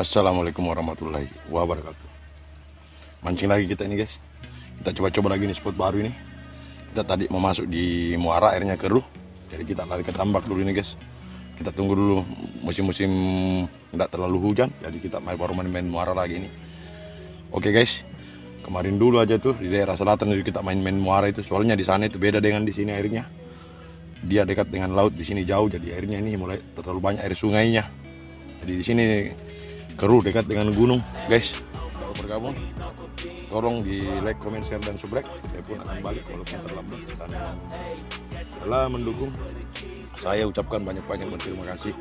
Assalamualaikum warahmatullahi wabarakatuh. Mancing lagi kita ini guys. Kita coba-coba lagi nih spot baru ini. Kita tadi mau masuk di muara, airnya keruh. Jadi kita lari ke tambak dulu ini guys. Kita tunggu dulu musim-musim tidak terlalu hujan. Jadi kita baru main-main muara lagi ini. Oke guys. Kemarin dulu aja tuh di daerah selatan itu kita main-main muara itu. Soalnya di sana itu beda dengan di sini airnya. Dia dekat dengan laut, di sini jauh. Jadi airnya ini mulai terlalu banyak air sungainya. Jadi di sini keruh dekat dengan gunung guys. Kalau bergabung tolong di like, comment, share, dan subscribe. Saya pun akan balik walaupun terlambat, dan telah mendukung. Saya ucapkan banyak-banyak berterima kasih.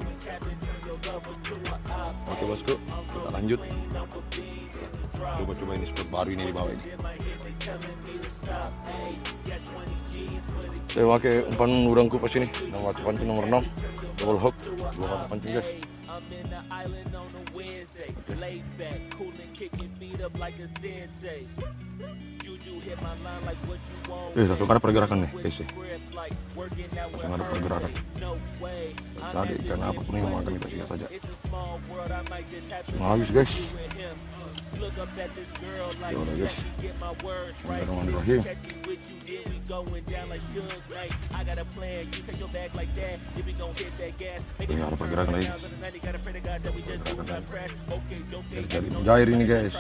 Oke bosku, kita lanjut. Coba-coba ini spot baru ini di bawah ini. Saya pakai umpan urangku pas ini. Nomor pancing nomor 6. Double hook, 2 mata pancing guys. Langsung ada pergerakan nih guys. Langsung ada pergerakan. Tadi ikan apapun yang makan kita lihat saja. Habis guys. Ya udah guys. Bismillahirrahmanirrahim. Ini ada pergerakan lagi. Jadi jair ini guys.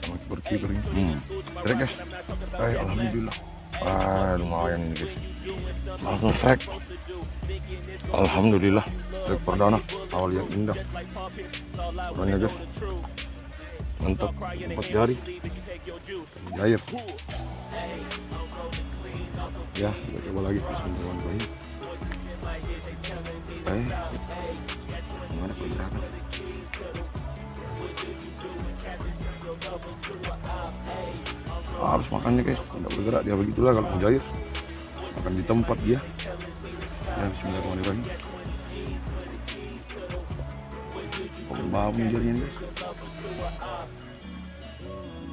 Sama kiper ini. Strike guys. Alhamdulillah. Lumayan ini guys. Langsung strike. Alhamdulillah. Strike perdana. Awal yang indah. Orangnya guys. Mantap. 4 jari. Jair. Ya, kita coba lagi. Bismillahirrahmanirrahim. Gimana pergerakan? Harus makannya guys, tidak bergerak dia, begitulah kalau menjair. Makan di tempat dia. Ya, bismillahirrahmanirrahim. Bau jarinya guys.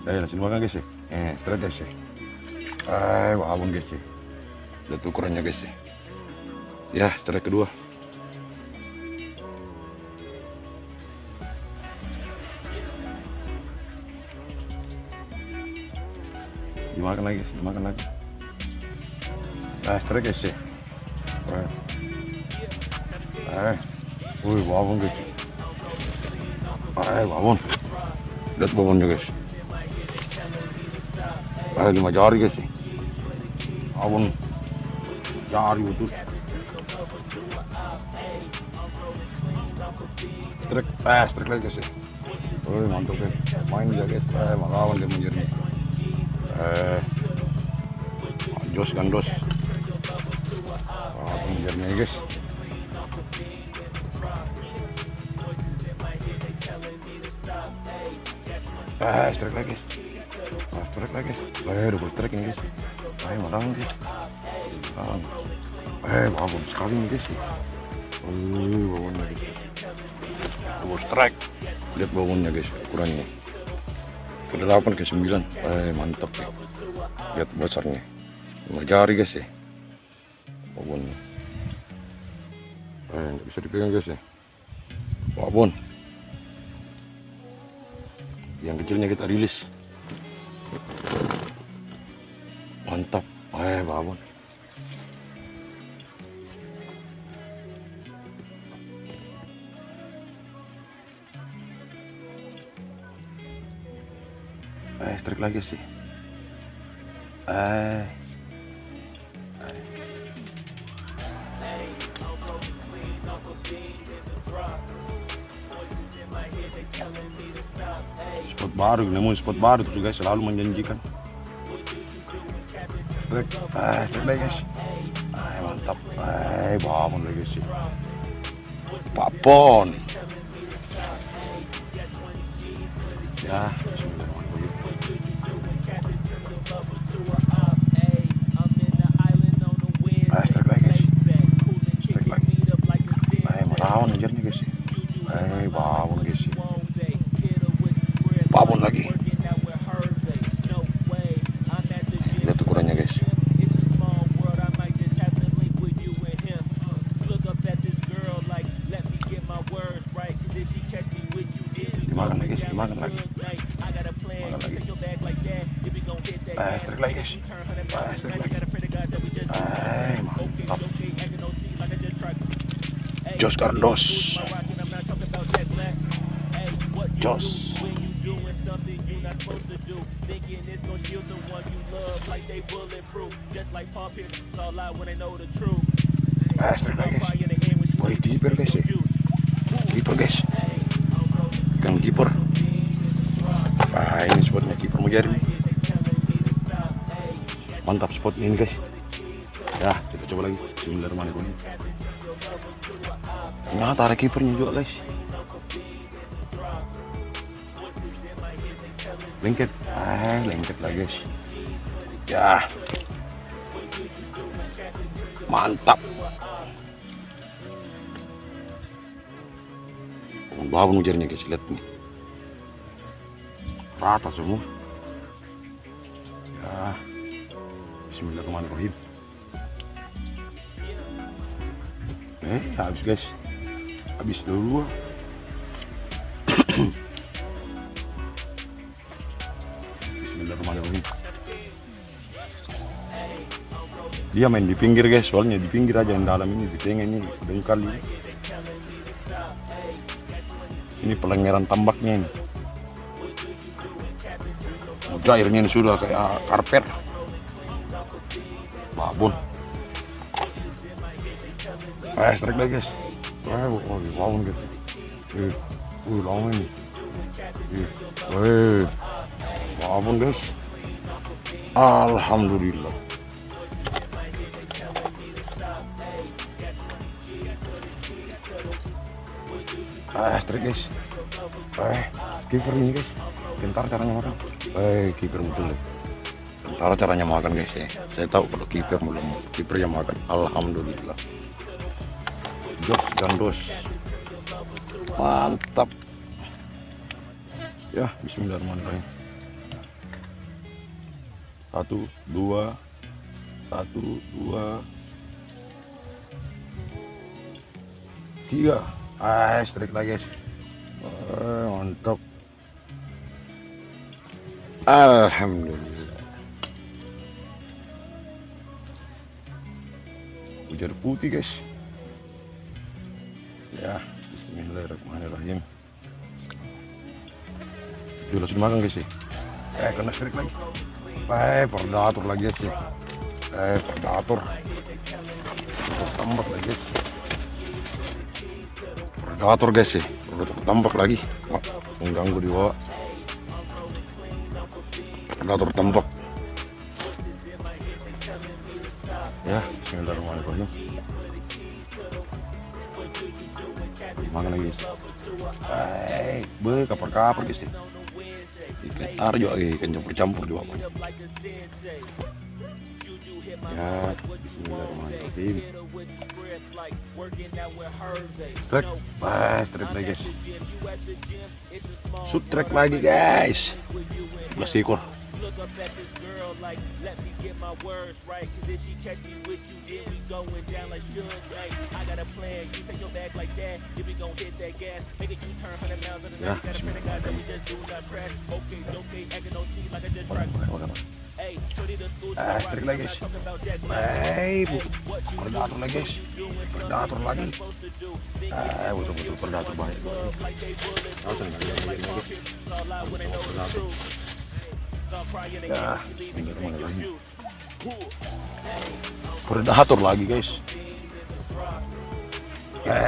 Langsung makan guys ya. Straight guys ya. Babon guys ya. Lihat ukurannya guys ya. Ya, strike kedua. Dimakan lagi, dimakan lagi. Strike guys ya. Babon guys. Babon. Lihat babonnya guys. 5 jari guys. Babon. Jari betul. Strike lagi guys ya. Mantap guys. Main aja guys. Melawan dia menjadi. Dos gandos. Menjadinya guys. Strike lagi. Strike lagi. Double strike ini guys. Melawan guys. Babon sekali nih guys. Babonnya guys. Double strike. Lihat babonnya guys, ukurannya. Ke-8 ke-9. Mantap nih. Lihat besarnya. 5 jari guys ya. Babonnya. Nggak bisa dipegang guys ya. Babon. Yang kecilnya kita rilis. Mantap. Babon. Strike lagi sih. Spot baru, nemu spot baru tuh guys, selalu menjanjikan. Strike lagi guys. Mantap. Babon lagi sih. Papon. Ya, melawan aja nih guys. Babon guys. Babon lagi. Lihat ukurannya guys. Dimakan lagi guys, dimakan lagi. Makan lagi. Strike lagi guys. Strike lagi. Mantap. Jos Cardos. Jos. Strike lagi guys. Woi, kiper guys. Kiper guys. Ikan kiper. Ini spotnya kiper mau jadi. Mantap spot ini guys. Ya, kita coba lagi. Bismillahirrahmanirrahim. Ternyata ada kipernya juga guys. Lengket. Lengket lagi guys. Ya. Mantap. Bangun ujarnya guys, lihat nih. Rata semua. Ya. Bismillahirrahmanirrahim. Habis guys. Habis dulu. Bismillahirrahmanirrahim. Dia main di pinggir guys, soalnya di pinggir aja, yang dalam ini di tengah ini dengkal ini. Ini pengairan tambaknya ini. Airnya ini sudah kayak karpet. Babon. Strike lagi guys. Lawan gitu. Lawan ini. Babon guys. Alhamdulillah. Strike guys. Kiper ini guys. Bentar caranya makan. Kiper betul deh. Bentar caranya makan guys ya. Saya tahu kalau kiper belum. Kiper yang makan. Alhamdulillah. Jos gandos. Mantap. Ya, bismillahirrahmanirrahim. 1, 2. 1, 2. 3. Strike lagi guys. Mantap. Alhamdulillah. Ujar putih guys. Ya, bismillahirrahmanirrahim. Itu langsung makan guys sih. Kena strike lagi. Predator lagi guys sih. Predator. Tambak lagi guys. Predator guys sih. Tambak lagi. Mengganggu di bawah. Predator tambak. Ya, bismillahirrahmanirrahim. Makan lagi guys. Kapar-kapar guys sih. Ikan arjo ikan campur-campur juga. Ya, bismillahirrahmanirrahim. Strike. Strike lagi guys. Strike lagi guys. 11 ekor. Ya, strike lagi guys. Predator lagi guys. Predator lagi. Betul-betul predator banyak. Ya, predator lagi guys.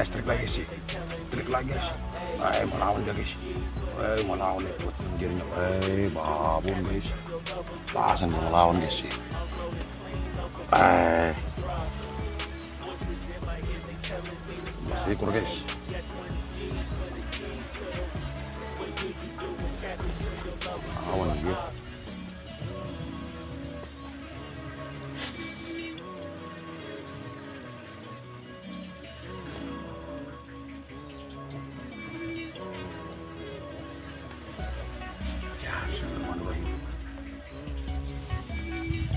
Strike lagi sih. Strike lagi guys. Melawan dia guys. Melawan itu jadinya. Babon guys. Langsung dia melawan guys sih. Ekor guys. Melawan dia.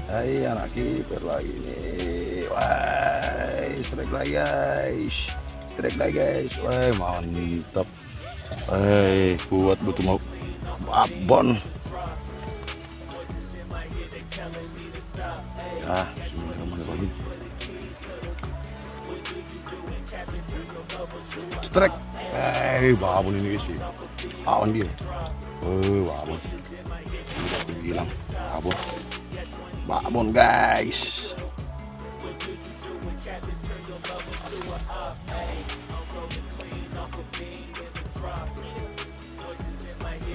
Hai anak kiper lagi nih. Strike lagi guys. Strike lagi guys. Mantap. Kuat betul mau babon. Ya, bismillahirrahmanirrahim. Strek. Babon ini guys. Awan dia. Babon. Udah aku bilang babon. Babon guys.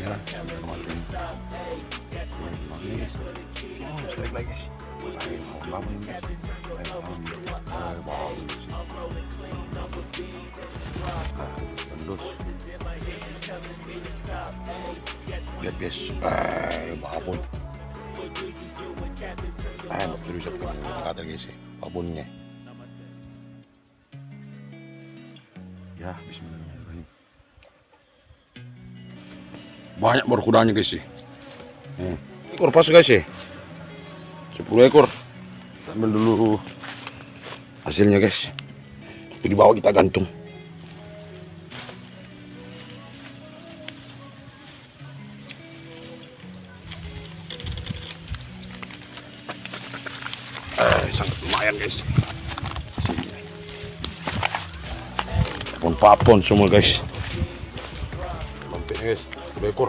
Ya, kemarin. Strek lagi guys. Babon ini. Babon. Lihat guys, babon. Terus kata guys, babonnya. Ya, bismillahirrahmanirrahim. Banyak berkudanya guys sih. Ekor pas guys sih. 10 ekor. Ambil dulu hasilnya guys. Di bawah kita gantung. Sangat lumayan guys. Papon semua guys. Lompetnya guys, 2 ekor.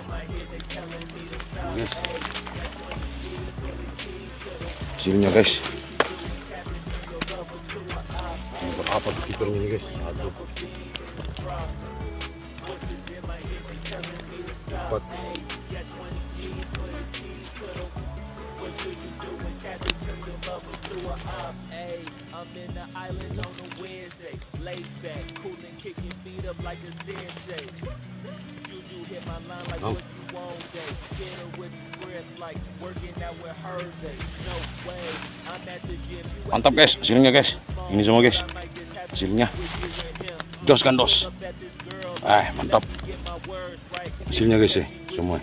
Guys. Hasilnya guys. Ini berapa tuh kipernya ini guys? 1, 4. Mantap guys, hasilnya guys. Ini semua guys, hasilnya. Dos kan dos. Mantap. Hasilnya guys ya, semua.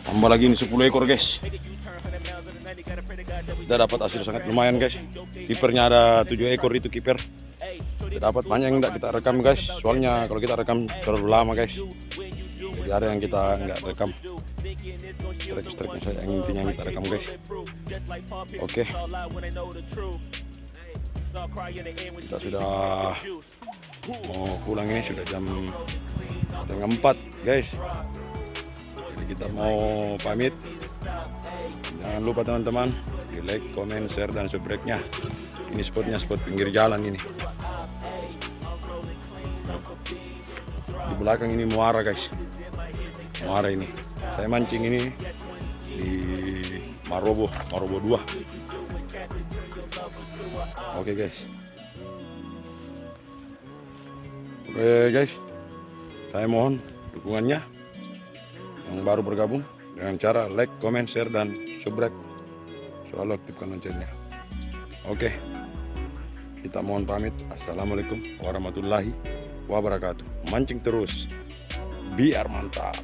Tambah lagi ini 10 ekor guys. Kita dapat hasil sangat lumayan guys. Kipernya ada 7 ekor itu kiper. Kita dapat banyak yang tidak kita rekam guys. Soalnya kalau kita rekam terlalu lama guys. Jadi ada yang kita nggak rekam. Strek saya yang intinya yang kita rekam guys. Oke. Kita sudah mau pulang ini sudah jam 3:30 guys. Jadi kita mau pamit. Jangan lupa teman-teman di like, comment, share dan subscribe-nya. Ini spotnya spot pinggir jalan ini. Di belakang ini muara guys. Muara ini. Saya mancing ini di Marobo 2. Oke guys. Oke guys. Saya mohon dukungannya yang baru bergabung dengan cara like, comment, share dan subscribe. Selalu aktifkan loncengnya. Oke. Kita mohon pamit. Assalamualaikum warahmatullahi wabarakatuh. Mancing terus biar mantap.